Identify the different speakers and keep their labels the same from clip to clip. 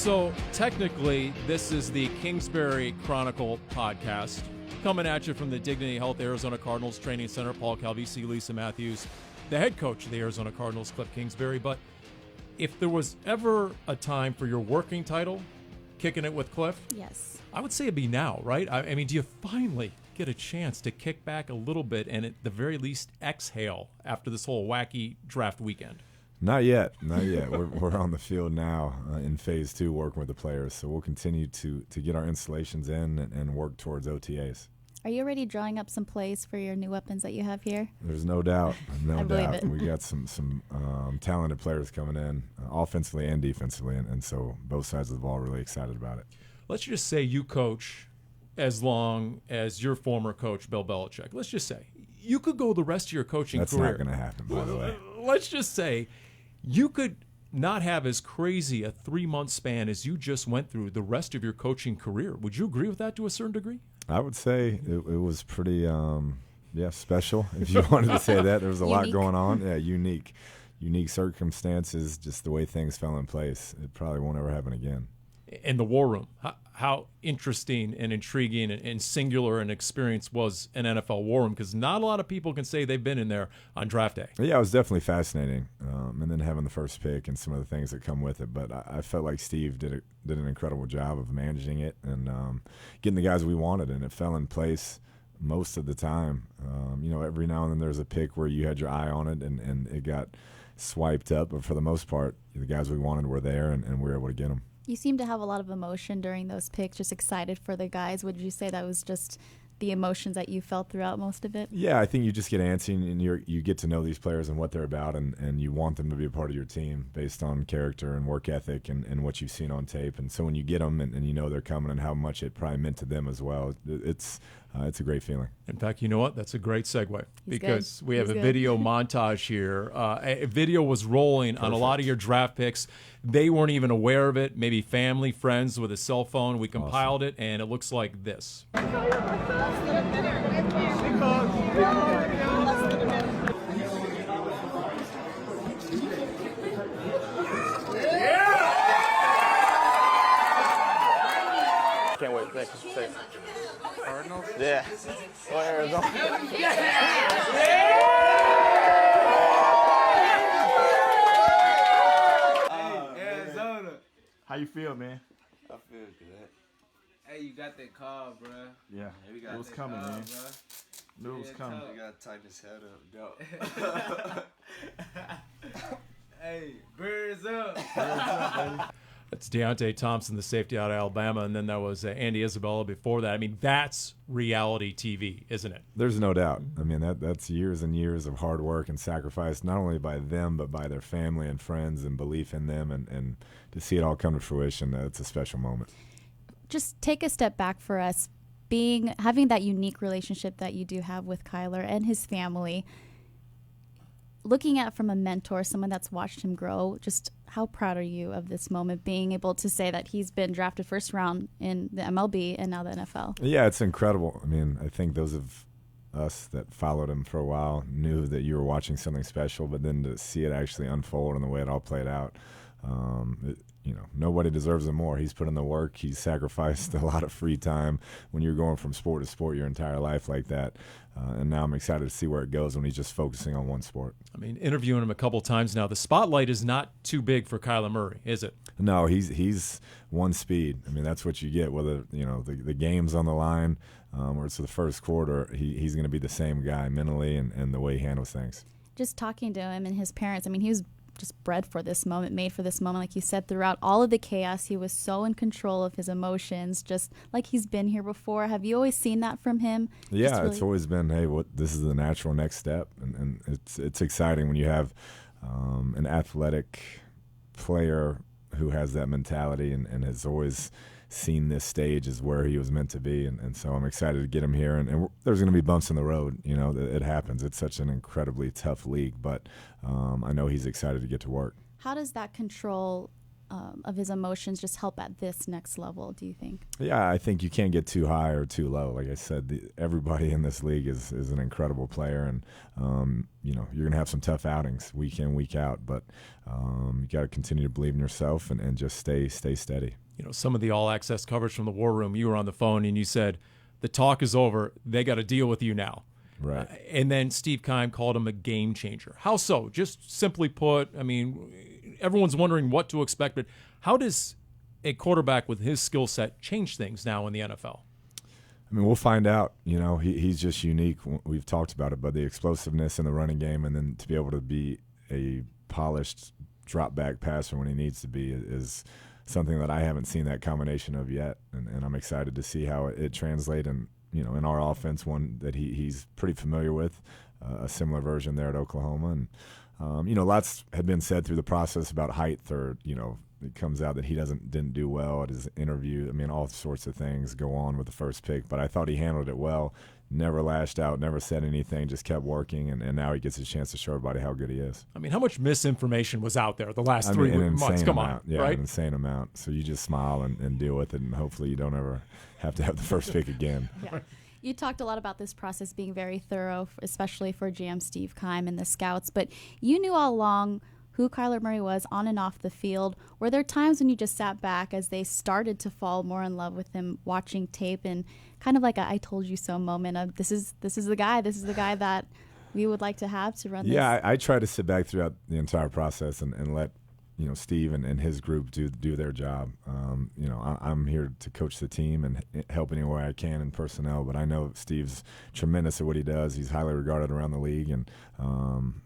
Speaker 1: So technically, this is the Kingsbury Chronicle podcast, coming at you from the Dignity Health Arizona Cardinals Training Center. Paul Calvisi, Lisa Matthews, the head coach of the Arizona Cardinals, Kliff Kingsbury. But if there was ever a time for your working title, kicking it with Kliff,
Speaker 2: yes,
Speaker 1: I would say it'd be now, right? I mean, do you finally get a chance to kick back a little bit and at the very least exhale after this whole wacky draft weekend?
Speaker 3: Not yet. We're on the field now in phase 2 working with the players. So we'll continue to get our installations in and work towards OTAs.
Speaker 2: Are you already drawing up some plays for your new weapons that you have here?
Speaker 3: There's no doubt.
Speaker 2: I believe it.
Speaker 3: We got some talented players coming in, offensively and defensively, and so both sides of the ball are really excited about it.
Speaker 1: Let's just say you coach as long as your former coach, Bill Belichick. Let's just say you could go the rest of your coaching
Speaker 3: That's
Speaker 1: career.
Speaker 3: That's not going to happen, by the way.
Speaker 1: Let's just say you could not have as crazy a 3-month span as you just went through the rest of your coaching career. Would you agree with that to a certain degree?
Speaker 3: I would say it was pretty, special. If you wanted to say that, there was a lot going on. Yeah, unique circumstances, just the way things fell in place. It probably won't ever happen again.
Speaker 1: In the war room, how interesting and intriguing and singular an experience was an NFL war room, because not a lot of people can say they've been in there on draft day.
Speaker 3: Yeah, it was definitely fascinating, and then having the first pick and some of the things that come with it. But I felt like Steve did an incredible job of managing it and getting the guys we wanted, and it fell in place most of the time. Every now and then there's a pick where you had your eye on it and it got swiped up, but for the most part, the guys we wanted were there, and we were able to get them.
Speaker 2: You seem to have a lot of emotion during those picks, just excited for the guys. Would you say that was just the emotions that you felt throughout most of it?
Speaker 3: Yeah, I think you just get antsy and you get to know these players and what they're about, and you want them to be a part of your team based on character and work ethic and what you've seen on tape. And so when you get them and you know they're coming and how much it probably meant to them as well, it's a great feeling.
Speaker 1: In fact, you know what? That's a great segue because we have
Speaker 2: He's
Speaker 1: a
Speaker 2: good.
Speaker 1: video montage here. A video was rolling on a lot of your draft picks. They weren't even aware of it. Maybe family, friends with a cell phone. We compiled it, and it looks like this.
Speaker 4: Can't wait. Thank you.
Speaker 5: Cardinals?
Speaker 4: Yeah. Go Arizona.
Speaker 5: Arizona.
Speaker 4: How you feel, man?
Speaker 5: I feel good. Hey, you got that call, bro.
Speaker 4: Yeah.
Speaker 5: We got
Speaker 4: It was
Speaker 5: that
Speaker 4: coming,
Speaker 5: call,
Speaker 4: man.
Speaker 5: Bro.
Speaker 4: Knew it was coming.
Speaker 5: You gotta tighten his head up, Hey, birds up.
Speaker 1: That's Deontay Thompson, the safety out of Alabama, and then there was Andy Isabella before that. I mean, that's reality TV, isn't it?
Speaker 3: There's no doubt. I mean, that's years and years of hard work and sacrifice, not only by them, but by their family and friends and belief in them. And to see it all come to fruition, it's a special moment.
Speaker 2: Just take a step back for us, having that unique relationship that you do have with Kyler and his family. Looking at from a mentor, someone that's watched him grow, just how proud are you of this moment, being able to say that he's been drafted first round in the MLB and now the NFL?
Speaker 3: Yeah, it's incredible. I mean, I think those of us that followed him for a while knew that you were watching something special, but then to see it actually unfold and the way it all played out, nobody deserves it more. He's put in the work. He's sacrificed a lot of free time when you're going from sport to sport your entire life like that. And now I'm excited to see where it goes when he's just focusing on one sport.
Speaker 1: I mean, interviewing him a couple times now, the spotlight is not too big for Kyler Murray, is it?
Speaker 3: No, he's one speed. I mean, that's what you get, whether, the game's on the line or it's the first quarter, he's going to be the same guy mentally and the way he handles things.
Speaker 2: Just talking to him and his parents, I mean, he was just bred for this moment, made for this moment. Like you said, throughout all of the chaos, he was so in control of his emotions, just like he's been here before. Have you always seen that from him?
Speaker 3: Yeah, it's always been, hey, this is the natural next step. And it's exciting when you have an athletic player who has that mentality and has always seen this stage as where he was meant to be. And so I'm excited to get him here. And there's going to be bumps in the road. It happens. It's such an incredibly tough league. But I know he's excited to get to work.
Speaker 2: How does that control of his emotions just help at this next level, do you think?
Speaker 3: Yeah, I think you can't get too high or too low. Like I said, everybody in this league is an incredible player, and you know, you're gonna have some tough outings week in, week out, but you got to continue to believe in yourself and just stay steady.
Speaker 1: You know, some of the All Access coverage from the War Room, you were on the phone and you said, the talk is over. They got to deal with you now.
Speaker 3: Right.
Speaker 1: And then Steve Keim called him a game changer. How so? Just simply put, I mean, everyone's wondering what to expect, but how does a quarterback with his skill set change things now in the NFL?
Speaker 3: I mean, we'll find out. You know, he's just unique. We've talked about it, but the explosiveness in the running game, and then to be able to be a polished drop back passer when he needs to be is something that I haven't seen that combination of yet, and I'm excited to see how it translates in, you know, in our offense, one that he's pretty familiar with, a similar version there at Oklahoma. And you know, lots had been said through the process about height, or, you know, it comes out that he didn't do well at his interview. I mean, all sorts of things go on with the first pick, but I thought he handled it well. Never lashed out, never said anything, just kept working, and now he gets a chance to show everybody how good he is.
Speaker 1: I mean, how much misinformation was out there the last 3 months? Come on,
Speaker 3: yeah,
Speaker 1: right?
Speaker 3: An insane amount. So you just smile and deal with it, and hopefully you don't ever have to have the first pick again.
Speaker 2: Yeah. You talked a lot about this process being very thorough, especially for GM Steve Keim and the scouts, but you knew all along who Kyler Murray was on and off the field. Were there times when you just sat back as they started to fall more in love with him, watching tape, and kind of like a "I told you so" moment of this is the guy that we would like to have to run this?
Speaker 3: Yeah, I try to sit back throughout the entire process and let, you know, Steve and his group do their job. You know, I'm here to coach the team and help any way I can in personnel, but I know Steve's tremendous at what he does. He's highly regarded around the league, and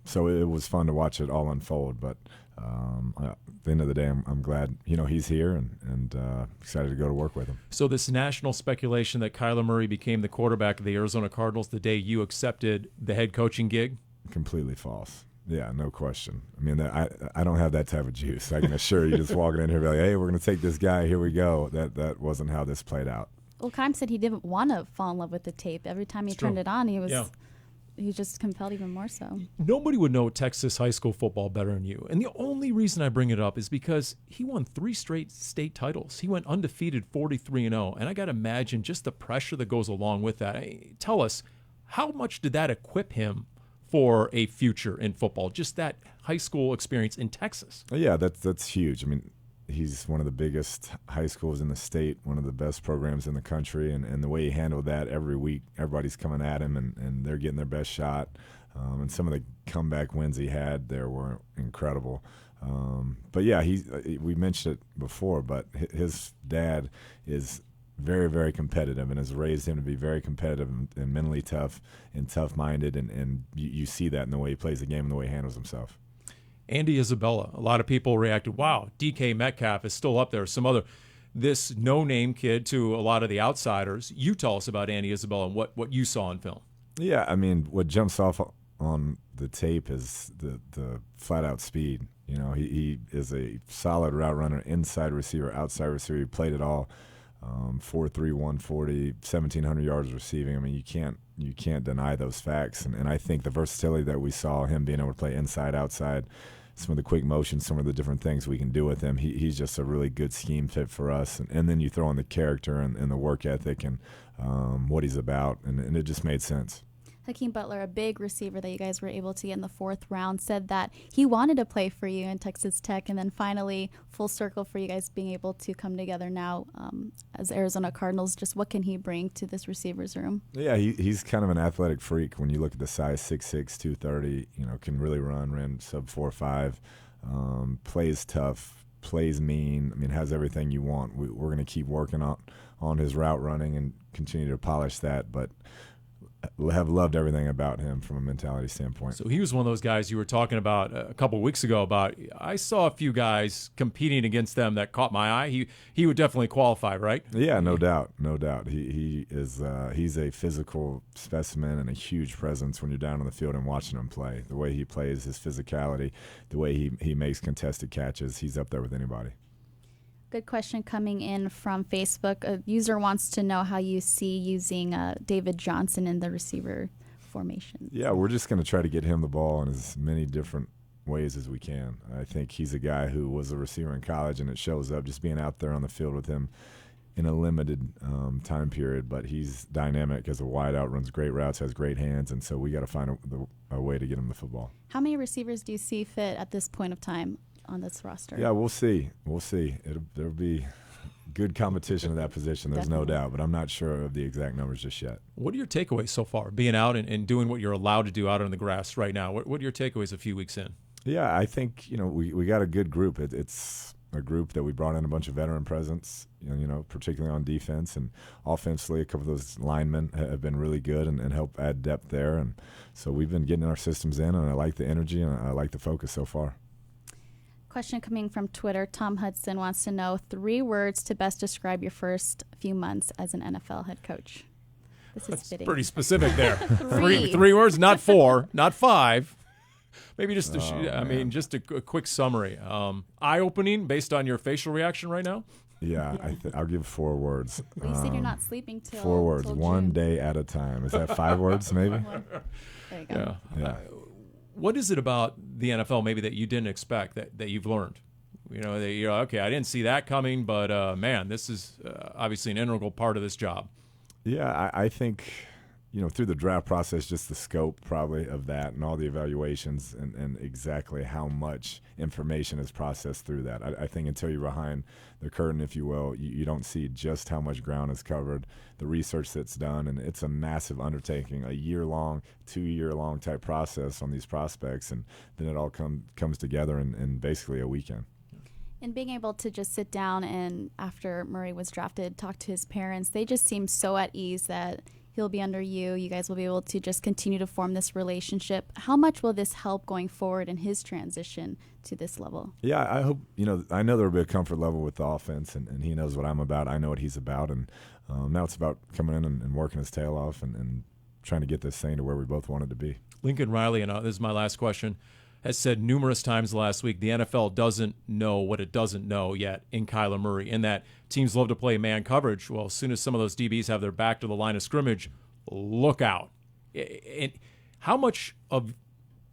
Speaker 3: so it was fun to watch it all unfold. But at the end of the day, I'm glad, you know, he's here and excited to go to work with him.
Speaker 1: So this national speculation that Kyler Murray became the quarterback of the Arizona Cardinals the day you accepted the head coaching gig?
Speaker 3: Completely false. Yeah, no question. I mean, I don't have that type of juice. I can assure you, just walking in here, be like, hey, we're going to take this guy. Here we go. That wasn't how this played out.
Speaker 2: Well, Keim said he didn't want to fall in love with the tape. Every time he turned it on, he was just compelled even more so.
Speaker 1: Nobody would know Texas high school football better than you. And the only reason I bring it up is because he won 3 straight state titles. He went undefeated 43-0. And I got to imagine just the pressure that goes along with that. Tell us, how much did that equip him for a future in football, just that high school experience in Texas?
Speaker 3: Yeah, that's huge. I mean, he's one of the biggest high schools in the state, one of the best programs in the country, and the way he handled that every week, everybody's coming at him, and they're getting their best shot. And some of the comeback wins he had there were incredible. But yeah, we mentioned it before, but his dad is very, very competitive and has raised him to be very competitive and mentally tough and tough-minded, and you see that in the way he plays the game and the way he handles himself.
Speaker 1: Andy Isabella, a lot of people reacted, wow, DK Metcalf is still up there. This no-name kid to a lot of the outsiders. You tell us about Andy Isabella and what you saw in film.
Speaker 3: Yeah, I mean, what jumps off on the tape is the flat-out speed. You know, he is a solid route runner, inside receiver, outside receiver. He played it all. 4.3, 140, 1,700 yards receiving. I mean, you can't deny those facts. And I think the versatility that we saw, him being able to play inside, outside, some of the quick motions, some of the different things we can do with him, he's just a really good scheme fit for us. And then you throw in the character and the work ethic and what he's about, and it just made sense.
Speaker 2: Hakeem Butler, a big receiver that you guys were able to get in the 4th round, said that he wanted to play for you in Texas Tech, and then finally full circle for you guys being able to come together now as Arizona Cardinals. Just what can he bring to this receivers room? Yeah,
Speaker 3: he's kind of an athletic freak. When you look at the size, 6'6", 230, you know, can really ran sub 4.5, plays tough, plays mean. I mean, has everything you want. We're going to keep working on his route running and continue to polish that, but have loved everything about him from a mentality standpoint.
Speaker 1: So he was one of those guys you were talking about a couple of weeks ago about. I saw a few guys competing against them that caught my eye. He would definitely qualify, right?
Speaker 3: Yeah, no doubt. He's a physical specimen and a huge presence when you're down on the field and watching him play. The way he plays, his physicality, the way he makes contested catches, he's up there with anybody.
Speaker 2: Good question coming in from Facebook. A user wants to know how you see using David Johnson in the receiver formation.
Speaker 3: Yeah, we're just going to try to get him the ball in as many different ways as we can. I think he's a guy who was a receiver in college, and it shows up just being out there on the field with him in a limited time period. But he's dynamic as a wideout, runs great routes, has great hands, and so we got to find a way to get him the football.
Speaker 2: How many receivers do you see fit at this point of time on this roster?
Speaker 3: Yeah, we'll see. There'll be good competition at that position. There's no doubt, but I'm not sure of the exact numbers just yet.
Speaker 1: What are your takeaways so far, being out and doing what you're allowed to do out on the grass right now? What are your takeaways a few weeks in?
Speaker 3: Yeah, I think, we got a good group. It's a group that we brought in a bunch of veteran presence, particularly on defense, and offensively, a couple of those linemen have been really good and help add depth there. And so we've been getting our systems in, and I like the energy and I like the focus so far.
Speaker 2: Question coming from Twitter. Tom Hudson wants to know 3 words to best describe your first few months as an NFL head coach. This is
Speaker 1: That's
Speaker 2: fitting.
Speaker 1: pretty specific there.
Speaker 2: Three.
Speaker 1: Three words, not 4, not 5. Maybe just just a quick summary. Eye-opening based on your facial reaction right now?
Speaker 3: Yeah, I'll give 4 words.
Speaker 2: Well, you said you're not sleeping till
Speaker 3: 4 words,
Speaker 2: till
Speaker 3: one
Speaker 2: June.
Speaker 3: day at a time. Is that 5 words maybe?
Speaker 2: There you go.
Speaker 3: Yeah.
Speaker 1: What is it about the NFL maybe that you didn't expect that you've learned? Okay, I didn't see that coming, but man, this is obviously an integral part of this job.
Speaker 3: Yeah, I think, through the draft process, just the scope probably of that and all the evaluations and exactly how much information is processed through that. I think until you're behind the curtain, if you will, you don't see just how much ground is covered, the research that's done, and it's a massive undertaking, a year-long, 2-year-long type process on these prospects, and then it all comes together in basically a weekend.
Speaker 2: And being able to just sit down and, after Murray was drafted, talk to his parents, they just seem so at ease that he'll be under you. You guys will be able to just continue to form this relationship. How much will this help going forward in his transition to this level?
Speaker 3: Yeah, I hope, I know there'll be a comfort level with the offense, and he knows what I'm about. I know what he's about, and now it's about coming in and working his tail off and trying to get this thing to where we both wanted to be.
Speaker 1: Lincoln Riley, and this is my last question, has said numerous times last week the NFL doesn't know what it doesn't know yet in Kyler Murray, in that teams love to play man coverage. Well, as soon as some of those DBs have their back to the line of scrimmage, look out. And how much of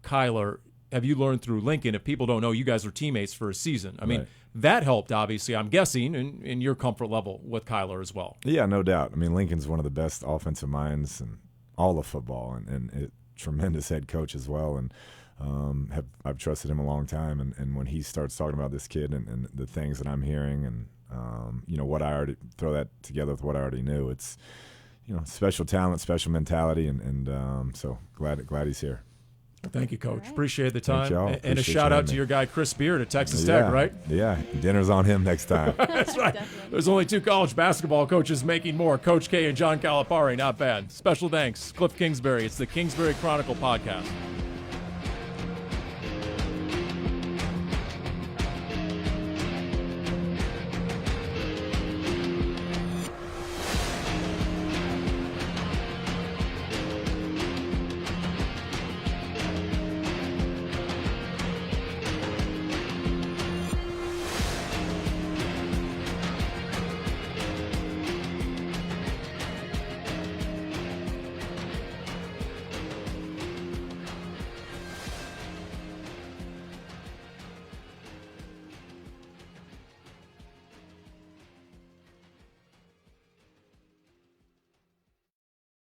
Speaker 1: Kyler have you learned through Lincoln? If people don't know, you guys were teammates for a season. I mean, that helped, obviously, I'm guessing, in your comfort level with Kyler as well.
Speaker 3: Yeah, no doubt. I mean, Lincoln's one of the best offensive minds in all of football, and a tremendous head coach as well. And I've trusted him a long time, and when he starts talking about this kid and the things that I'm hearing, and what I already throw that together with what I already knew, it's special talent, special mentality, and so glad he's here.
Speaker 1: Thank you, Coach.
Speaker 2: Right.
Speaker 1: Appreciate the time.
Speaker 3: y'all.
Speaker 1: And a
Speaker 3: Appreciate
Speaker 1: shout
Speaker 3: you
Speaker 1: out
Speaker 3: having
Speaker 1: to
Speaker 3: me.
Speaker 1: your guy Chris Beard at Texas Tech, right?
Speaker 3: Yeah, dinner's on him next time.
Speaker 1: That's right.
Speaker 2: Definitely.
Speaker 1: There's only 2 college basketball coaches making more, Coach K and John Calipari. Not bad. Special thanks, Kliff Kingsbury. It's the Kingsbury Chronicle podcast.